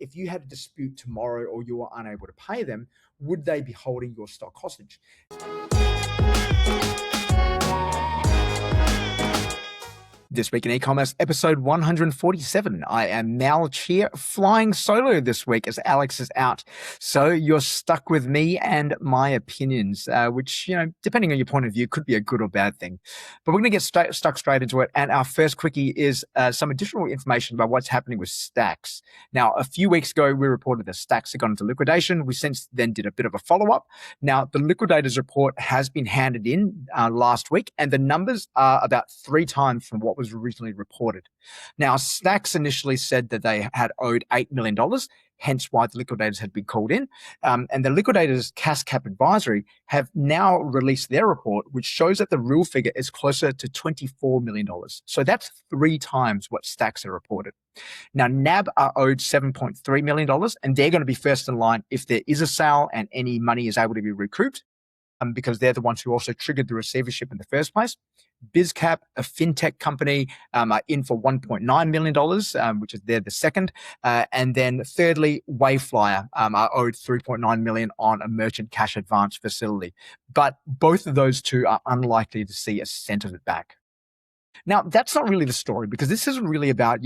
if you had a dispute tomorrow or you were unable to pay them, would they be holding your stock hostage? This Week in E-Commerce, episode 147. I am Mal here, flying solo this week as Alex is out. So you're stuck with me and my opinions, which, depending on your point of view, could be a good or bad thing. But we're going to get stuck straight into it. And our first quickie is some additional information about what's happening with Stax. Now, a few weeks ago, we reported that Stax had gone into liquidation. We since then did a bit of a follow-up. Now, the Liquidators report has been handed in last week, and the numbers are about 3 times from what was originally reported. Now, Stax initially said that they had owed $8 million, hence why the liquidators had been called in. And the liquidators Cash Cap Advisory have now released their report, which shows that the real figure is closer to $24 million. So that's 3 times what Stax had reported. Now, NAB are owed $7.3 million, and they're going to be first in line if there is a sale and any money is able to be recouped, because they're the ones who also triggered the receivership in the first place. BizCap, a fintech company, are in for $1.9 million, which is they're the second. And then thirdly, Wayflyer are owed $3.9 million on a merchant cash advance facility. But both of those two are unlikely to see a cent of it back. Now, that's not really the story, because this isn't really about,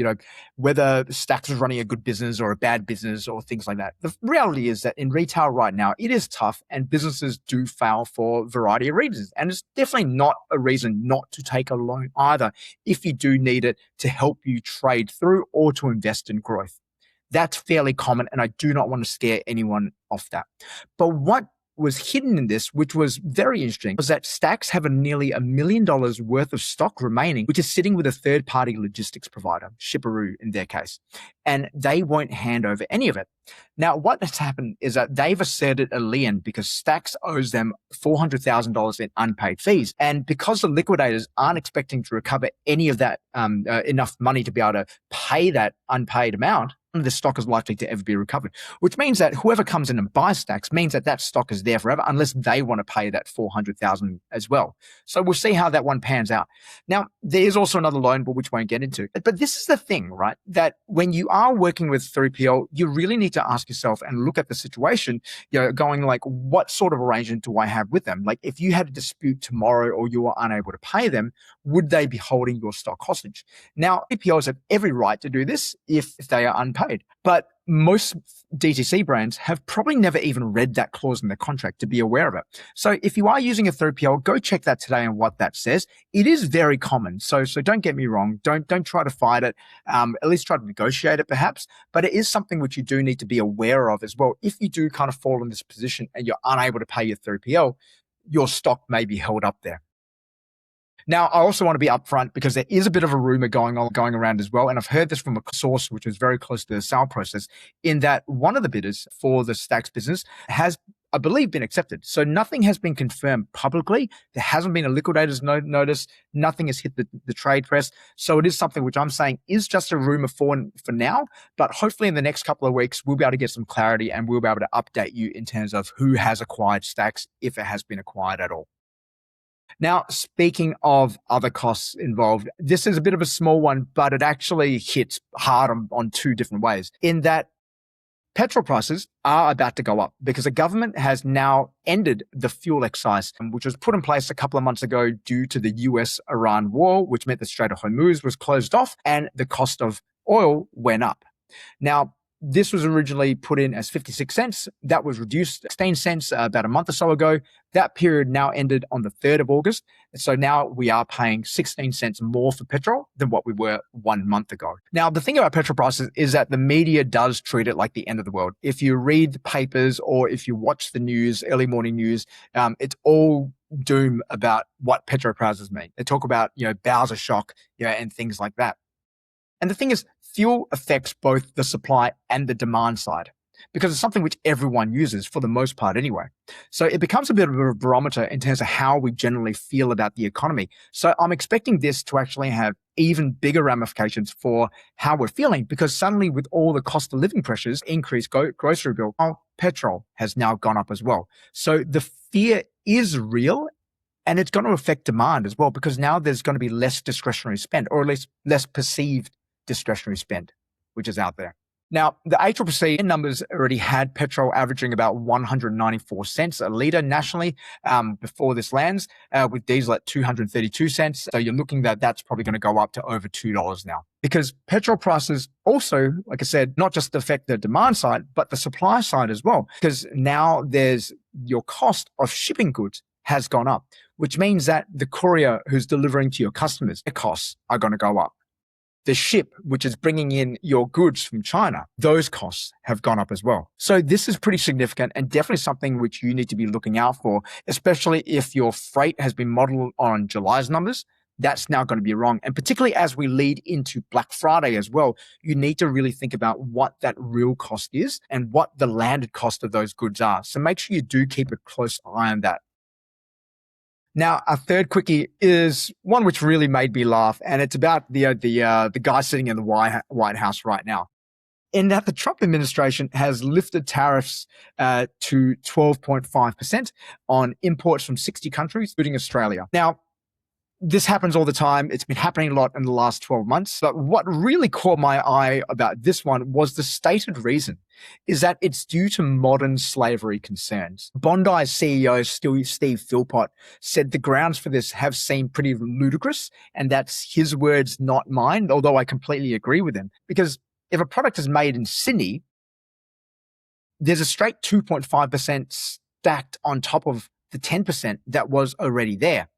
whether Stax is running a good business or a bad business or things like that. The reality is that in retail right now, it is tough and businesses do fail for a variety of reasons. And it's definitely not a reason not to take a loan either if you do need it to help you trade through or to invest in growth. That's fairly common, and I do not want to scare anyone off that. But what was hidden in this, which was very interesting, was that Stax have nearly $1 million worth of stock remaining, which is sitting with a third-party logistics provider, Shipperoo in their case, and they won't hand over any of it. Now, what has happened is that they've asserted a lien because Stax owes them $400,000 in unpaid fees, and because the liquidators aren't expecting to recover any of that enough money to be able to pay that unpaid amount, the stock is likely to ever be recovered, which means that whoever comes in and buys Stax means that that stock is there forever unless they want to pay that $400,000 as well. So we'll see how that one pans out. Now, there is also another loan, but which we won't get into. But this is the thing, right? That when you are working with 3PL, you really need to ask yourself and look at the situation, going like, what sort of arrangement do I have with them? Like, if you had a dispute tomorrow or you were unable to pay them, would they be holding your stock hostage? Now, 3PLs have every right to do this if they are unpaid. But most DTC brands have probably never even read that clause in the contract to be aware of it. So if you are using a 3PL, go check that today and what that says. It is very common. So don't get me wrong. Don't try to fight it. At least try to negotiate it perhaps. But it is something which you do need to be aware of as well. If you do kind of fall in this position and you're unable to pay your 3PL, your stock may be held up there. Now, I also want to be upfront because there is a bit of a rumor going around as well. And I've heard this from a source which was very close to the sale process, in that one of the bidders for the Stax business has, I believe, been accepted. So nothing has been confirmed publicly. There hasn't been a liquidators notice. Nothing has hit the trade press. So it is something which I'm saying is just a rumor for now. But hopefully in the next couple of weeks, we'll be able to get some clarity and we'll be able to update you in terms of who has acquired Stax, if it has been acquired at all. Now, speaking of other costs involved, this is a bit of a small one, but it actually hits hard on 2 different ways, in that petrol prices are about to go up because the government has now ended the fuel excise, which was put in place a couple of months ago due to the US-Iran war, which meant the Strait of Hormuz was closed off and the cost of oil went up. Now, this was originally put in as 56 cents. That was reduced 16 cents about a month or so ago. That period now ended on the 3rd of August. So now we are paying 16 cents more for petrol than what we were 1 month ago. Now, the thing about petrol prices is that the media does treat it like the end of the world. If you read the papers or if you watch the news, early morning news, it's all doom about what petrol prices mean. They talk about, Bowser shock, and things like that. And the thing is, fuel affects both the supply and the demand side because it's something which everyone uses for the most part anyway. So it becomes a bit of a barometer in terms of how we generally feel about the economy. So I'm expecting this to actually have even bigger ramifications for how we're feeling, because suddenly with all the cost of living pressures, increased grocery bill, petrol has now gone up as well. So the fear is real. And it's going to affect demand as well, because now there's going to be less discretionary spend, or at least less perceived discretionary spend, which is out there. Now, the ACCC numbers already had petrol averaging about 194 cents a litre nationally before this lands, with diesel at 232 cents. So you're looking that's probably going to go up to over $2 now. Because petrol prices also, like I said, not just affect the demand side, but the supply side as well. Because now there's your cost of shipping goods has gone up, which means that the courier who's delivering to your customers, their costs are going to go up. The ship, which is bringing in your goods from China, those costs have gone up as well. So this is pretty significant and definitely something which you need to be looking out for, especially if your freight has been modeled on July's numbers. That's now going to be wrong. And particularly as we lead into Black Friday as well, you need to really think about what that real cost is and what the landed cost of those goods are. So make sure you do keep a close eye on that. Now, our third quickie is one which really made me laugh, and it's about the guy sitting in the White House right now. In that the Trump administration has lifted tariffs to 12.5% on imports from 60 countries, including Australia. Now, this happens all the time. It's been happening a lot in the last 12 months. But what really caught my eye about this one was the stated reason is that it's due to modern slavery concerns. Bondi's CEO, Steve Philpott, said the grounds for this have seemed pretty ludicrous, and that's his words, not mine, although I completely agree with him. Because if a product is made in Sydney, there's a straight 2.5% stacked on top of the 10% that was already there.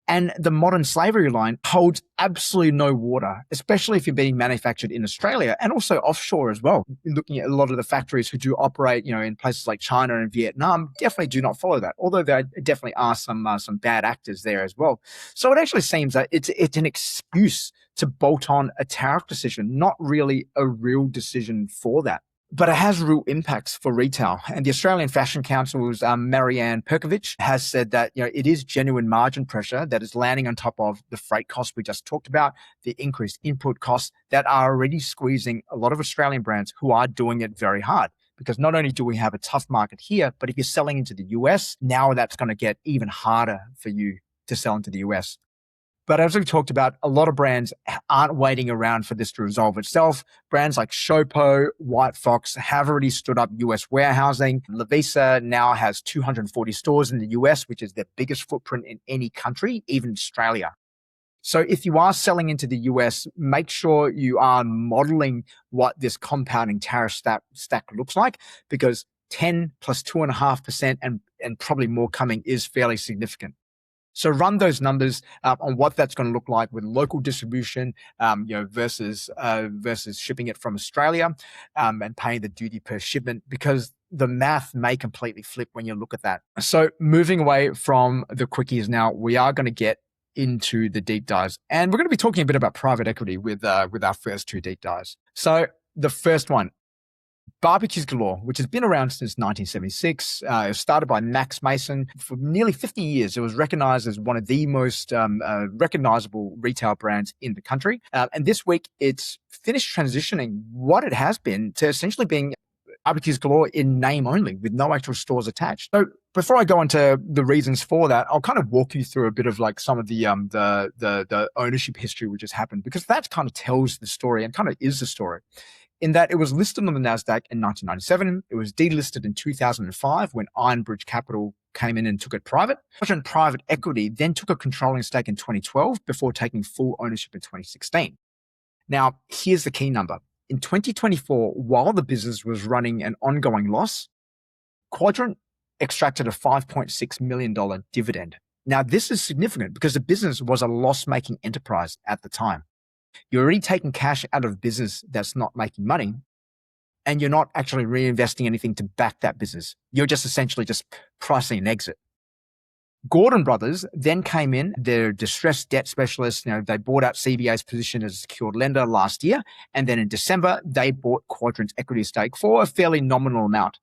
And the modern slavery line holds absolutely no water, especially if you're being manufactured in Australia and also offshore as well. Looking at a lot of the factories who do operate, in places like China and Vietnam, definitely do not follow that. Although there definitely are some bad actors there as well. So it actually seems that it's an excuse to bolt on a tariff decision, not really a real decision for that. But it has real impacts for retail. And the Australian Fashion Council's Marianne Perkovich has said that it is genuine margin pressure that is landing on top of the freight costs we just talked about, the increased input costs that are already squeezing a lot of Australian brands who are doing it very hard. Because not only do we have a tough market here, but if you're selling into the US, now that's going to get even harder for you to sell into the US. But as we've talked about, a lot of brands aren't waiting around for this to resolve itself. Brands like Showpo, White Fox have already stood up US warehousing. Lovisa now has 240 stores in the US, which is their biggest footprint in any country, even Australia. So if you are selling into the US, make sure you are modeling what this compounding tariff stack looks like, because 10 plus 2.5% and probably more coming is fairly significant. So run those numbers on what that's going to look like with local distribution, versus shipping it from Australia and paying the duty per shipment, because the math may completely flip when you look at that. So moving away from the quickies now, we are going to get into the deep dives, and we're going to be talking a bit about private equity with our first two deep dives. So the first one, Barbecues Galore, which has been around since 1976. It was started by Max Mason. For nearly 50 years, it was recognized as one of the most recognizable retail brands in the country. And this week, it's finished transitioning what it has been to essentially being Barbecues Galore in name only, with no actual stores attached. So before I go into the reasons for that, I'll kind of walk you through a bit of like some of the ownership history which has happened, because that kind of tells the story and kind of is the story. In that it was listed on the NASDAQ in 1997. It was delisted in 2005 when Ironbridge Capital came in and took it private. Private equity then took a controlling stake in 2012 before taking full ownership in 2016. Now, here's the key number. In 2024, while the business was running an ongoing loss, Quadrant extracted a $5.6 million dividend. Now, this is significant because the business was a loss-making enterprise at the time. You're already taking cash out of business that's not making money, and you're not actually reinvesting anything to back that business. You're just essentially just pricing an exit. Gordon Brothers then came in, their distressed debt specialist. They bought out CBA's position as a secured lender last year, and then in December, they bought Quadrant's equity stake for a fairly nominal amount.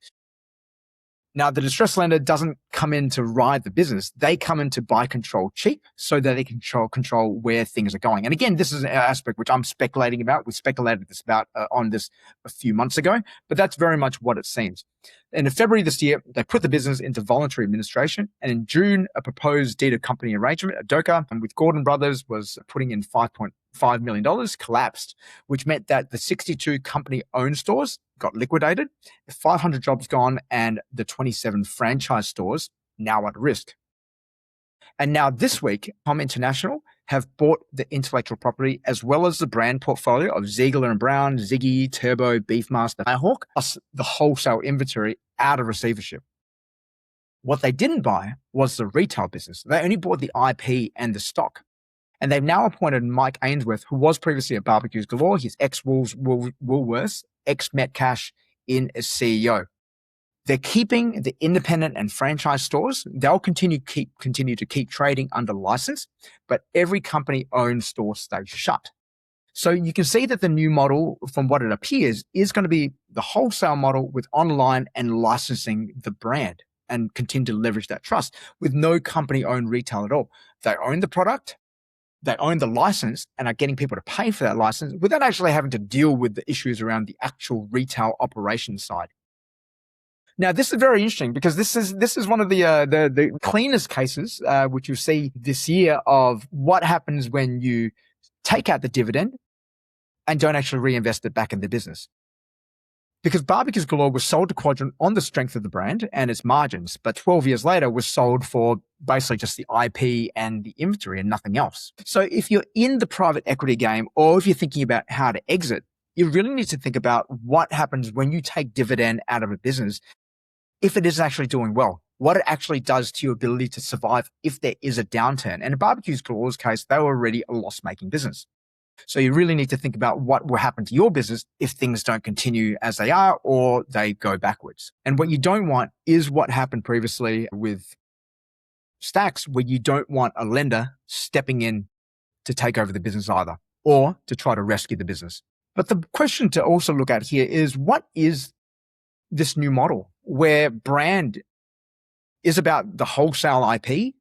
Now, the distressed lender doesn't come in to ride the business. They come in to buy control cheap so that they can control where things are going. And again, this is an aspect which I'm speculating about. We speculated this about on this a few months ago, but that's very much what it seems. And in February this year, they put the business into voluntary administration. And in June, a proposed deed of company arrangement, a DOCA, and with Gordon Brothers was putting in $5 million collapsed, which meant that the 62 company-owned stores got liquidated, 500 jobs gone, and the 27 franchise stores now at risk. And now this week, Com International have bought the intellectual property as well as the brand portfolio of Ziegler and Brown, Ziggy, Turbo, Beefmaster, Firehawk, plus the wholesale inventory out of receivership. What they didn't buy was the retail business. They only bought the IP and the stock. And they've now appointed Mike Ainsworth, who was previously at Barbecues Galore. He's ex-Woolworths, ex-Metcash in as CEO. They're keeping the independent and franchise stores. They'll continue to keep trading under license, but every company-owned store stays shut. So you can see that the new model, from what it appears, is going to be the wholesale model with online and licensing the brand and continue to leverage that trust with no company-owned retail at all. They own the product, they own the license, and are getting people to pay for that license without actually having to deal with the issues around the actual retail operations side. Now, this is very interesting because this is one of the cleanest cases, which you'll see this year, of what happens when you take out the dividend and don't actually reinvest it back in the business. Because Barbecues Galore was sold to Quadrant on the strength of the brand and its margins, but 12 years later was sold for basically just the IP and the inventory and nothing else. So if you're in the private equity game, or if you're thinking about how to exit, you really need to think about what happens when you take dividend out of a business if it is actually doing well, what it actually does to your ability to survive if there is a downturn. And in Barbecues Galore's case, they were already a loss-making business. So you really need to think about what will happen to your business if things don't continue as they are or they go backwards. And what you don't want is what happened previously with Stax, where you don't want a lender stepping in to take over the business either, or to try to rescue the business. But the question to also look at here is, what is this new model where brand is about the wholesale IP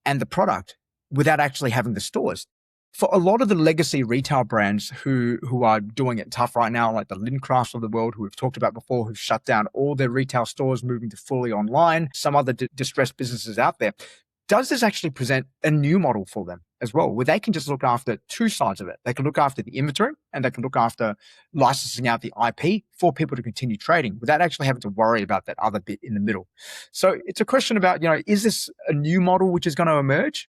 and the product without actually having the stores? For a lot of the legacy retail brands who are doing it tough right now, like the Lincrafts of the world, who we've talked about before, who've shut down all their retail stores, moving to fully online, some other distressed businesses out there, does this actually present a new model for them as well, where they can just look after two sides of it? They can look after the inventory and they can look after licensing out the IP for people to continue trading without actually having to worry about that other bit in the middle. So it's a question about, is this a new model which is going to emerge?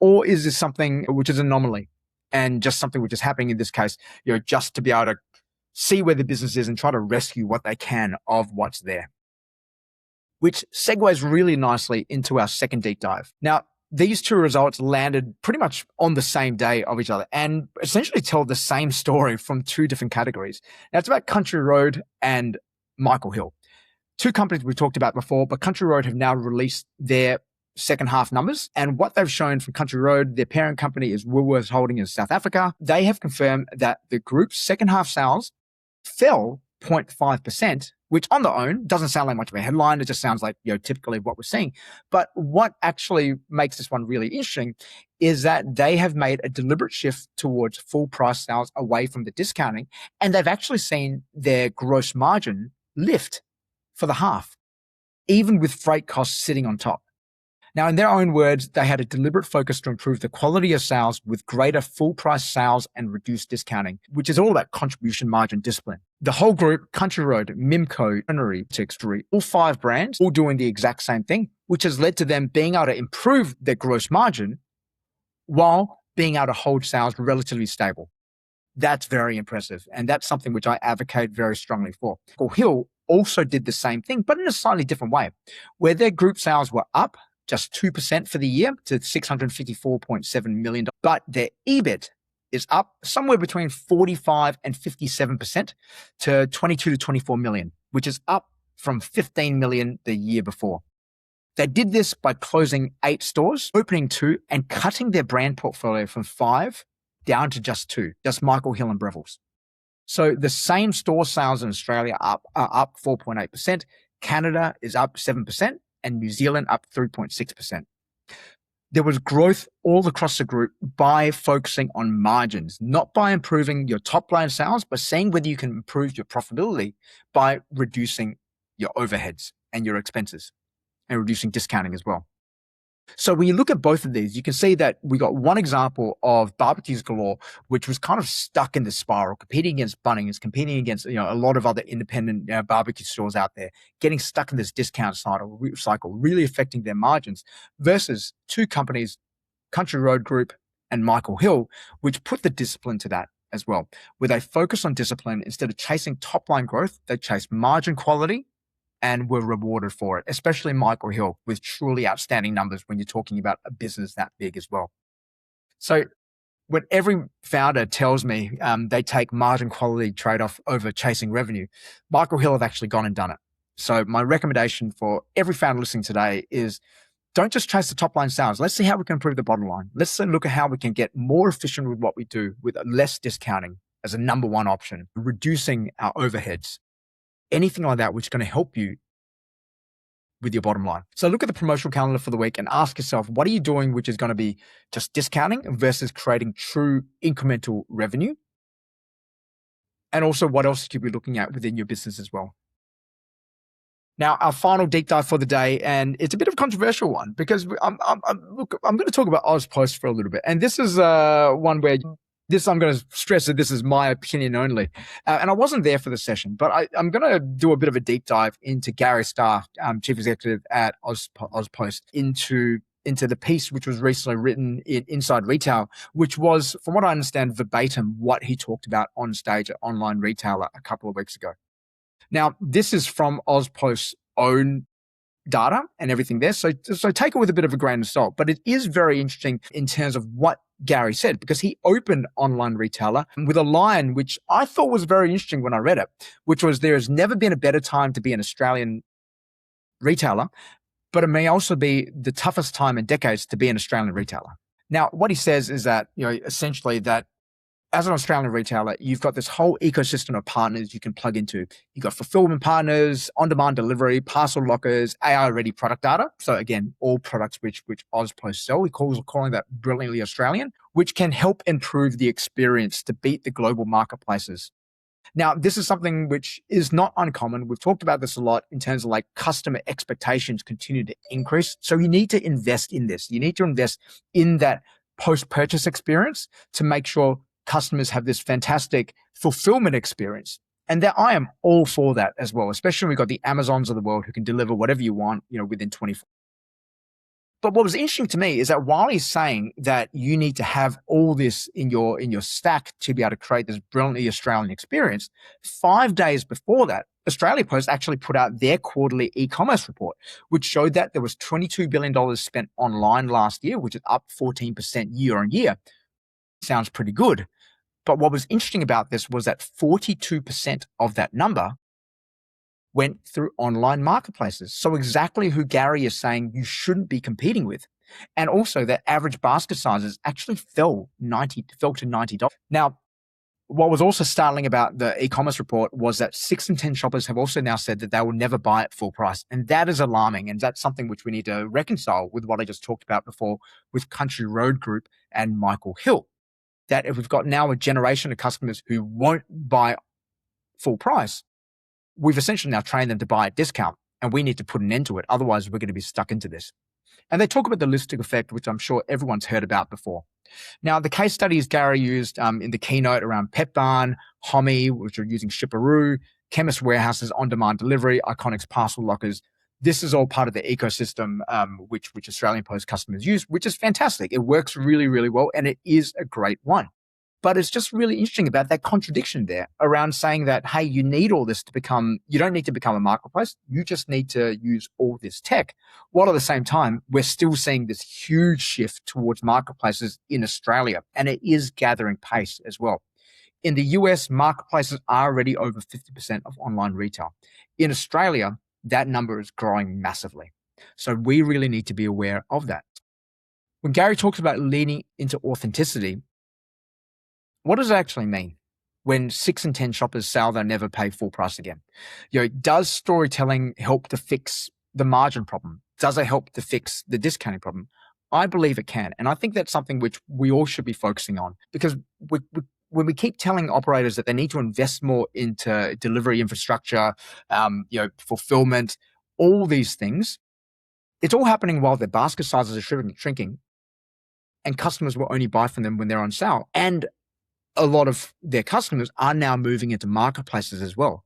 Or is this something which is an anomaly and just something which is happening in this case, just to be able to see where the business is and try to rescue what they can of what's there? Which segues really nicely into our second deep dive. Now, these two results landed pretty much on the same day of each other and essentially tell the same story from two different categories. Now, it's about Country Road and Michael Hill. Two companies we talked about before, but Country Road have now released their second half numbers. And what they've shown from Country Road, their parent company is Woolworths Holding in South Africa. They have confirmed that the group's second half sales fell 0.5%, which on their own doesn't sound like much of a headline. It just sounds like, typically what we're seeing. But what actually makes this one really interesting is that they have made a deliberate shift towards full price sales away from the discounting. And they've actually seen their gross margin lift for the half, even with freight costs sitting on top. Now, in their own words, they had a deliberate focus to improve the quality of sales with greater full price sales and reduced discounting, which is all about contribution margin discipline. The whole group, Country Road, Mimco, Honorary, Textory, all five brands, all doing the exact same thing, which has led to them being able to improve their gross margin while being able to hold sales relatively stable. That's very impressive. And that's something which I advocate very strongly for. Hill also did the same thing, but in a slightly different way, where their group sales were up just 2% for the year to $654.7 million. But their EBIT is up somewhere between 45 and 57% to 22 to 24 million, which is up from 15 million the year before. They did this by closing 8 stores, opening 2, and cutting their brand portfolio from 5 down to just 2, just Michael Hill and Breville's. So the same store sales in Australia are up 4.8%. Canada is up 7%. And New Zealand up 3.6%. There was growth all across the group by focusing on margins, not by improving your top line sales, but seeing whether you can improve your profitability by reducing your overheads and your expenses and reducing discounting as well. So when you look at both of these, you can see that we got one example of barbecues galore, which was kind of stuck in the spiral, competing against Bunnings, competing against a lot of other independent barbecue stores out there, getting stuck in this discount cycle, really affecting their margins. Versus two companies, Country Road Group and Michael Hill, which put the discipline to that as well, where they focus on discipline instead of chasing top line growth. They chase margin quality and were rewarded for it, especially Michael Hill with truly outstanding numbers when you're talking about a business that big as well. So when every founder tells me they take margin quality trade-off over chasing revenue, Michael Hill have actually gone and done it. So my recommendation for every founder listening today is don't just chase the top line sales. Let's see how we can improve the bottom line. Let's look at how we can get more efficient with what we do with less discounting as a number one option, reducing our overheads, anything like that, which is going to help you with your bottom line. So look at the promotional calendar for the week and ask yourself, what are you doing which is going to be just discounting versus creating true incremental revenue? And also what else should you be looking at within your business as well? Now, our final deep dive for the day, and it's a bit of a controversial one because I'm going to talk about AusPost for a little bit. And this is one where I'm going to stress that this is my opinion only. And I wasn't there for the session, but I'm going to do a bit of a deep dive into Gary Starr, Chief Executive at AusPost, into the piece which was recently written in Inside Retail, which was, from what I understand, verbatim what he talked about on stage at Online Retailer a couple of weeks ago. Now, this is from AusPost's own data and everything there. So take it with a bit of a grain of salt. But it is very interesting in terms of what Gary said, because he opened Online Retailer with a line which I thought was very interesting when I read it, which was, there has never been a better time to be an Australian retailer, but it may also be the toughest time in decades to be an Australian retailer. Now, what he says is that, essentially that as an Australian retailer, you've got this whole ecosystem of partners you can plug into. You've got fulfillment partners, on-demand delivery, parcel lockers, AI-ready product data. So again, all products which AusPost sell. We're calling that brilliantly Australian, which can help improve the experience to beat the global marketplaces. Now, this is something which is not uncommon. We've talked about this a lot in terms of customer expectations continue to increase. So you need to invest in this. You need to invest in that post-purchase experience to make sure customers have this fantastic fulfillment experience. And that I am all for that as well, especially when we've got the Amazons of the world who can deliver whatever you want, within 24. But what was interesting to me is that while he's saying that you need to have all this in your stack to be able to create this brilliantly Australian experience, 5 days before that, Australia Post actually put out their quarterly e-commerce report, which showed that there was $22 billion spent online last year, which is up 14% year on year. Sounds pretty good. But what was interesting about this was that 42% of that number went through online marketplaces. So exactly who Gary is saying you shouldn't be competing with. And also that average basket sizes actually fell to $90. Now, what was also startling about the e-commerce report was that 6 in 10 shoppers have also now said that they will never buy at full price. And that is alarming. And that's something which we need to reconcile with what I just talked about before with Country Road Group and Michael Hill. That if we've got now a generation of customers who won't buy full price, we've essentially now trained them to buy at discount, and we need to put an end to it. Otherwise, we're going to be stuck into this. And they talk about the lipstick effect, which I'm sure everyone's heard about before. Now, the case studies Gary used in the keynote around Pet Barn, Hommy, which are using Shipperoo, Chemist Warehouses, on-demand delivery, Iconic's parcel lockers. This is all part of the ecosystem which Australian Post customers use, which is fantastic. It works really, really well, and it is a great one. But it's just really interesting about that contradiction there around saying that, hey, you need all this you don't need to become a marketplace. You just need to use all this tech. While at the same time, we're still seeing this huge shift towards marketplaces in Australia, and it is gathering pace as well. In the US, marketplaces are already over 50% of online retail. In Australia, that number is growing massively. So we really need to be aware of that. When Gary talks about leaning into authenticity, what does it actually mean when 6 in 10 shoppers say they'll never pay full price again? Does storytelling help to fix the margin problem? Does it help to fix the discounting problem? I believe it can. And I think that's something which we all should be focusing on, because when we keep telling operators that they need to invest more into delivery infrastructure, fulfillment, all these things, It's all happening while their basket sizes are shrinking, and customers will only buy from them when they're on sale. And a lot of their customers are now moving into marketplaces as well.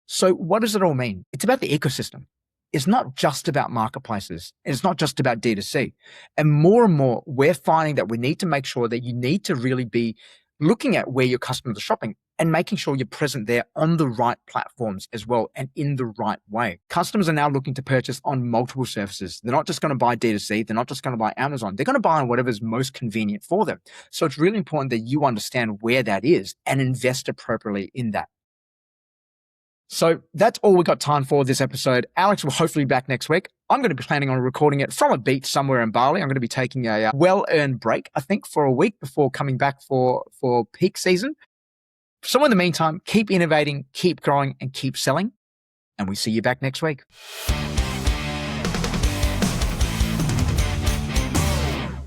So what does it all mean? It's about the ecosystem. It's not just about marketplaces. It's not just about D2C. And more, we're finding that we need to make sure that you need to really be looking at where your customers are shopping and making sure you're present there on the right platforms as well and in the right way. Customers are now looking to purchase on multiple services. They're not just going to buy D2C. They're not just going to buy Amazon. They're going to buy on whatever's most convenient for them. So it's really important that you understand where that is and invest appropriately in that. So that's all we got time for this episode. Alex will hopefully be back next week. I'm going to be planning on recording it from a beach somewhere in Bali. I'm going to be taking a well-earned break, I think, for a week before coming back for peak season. So in the meantime, keep innovating, keep growing, and keep selling. And we see you back next week.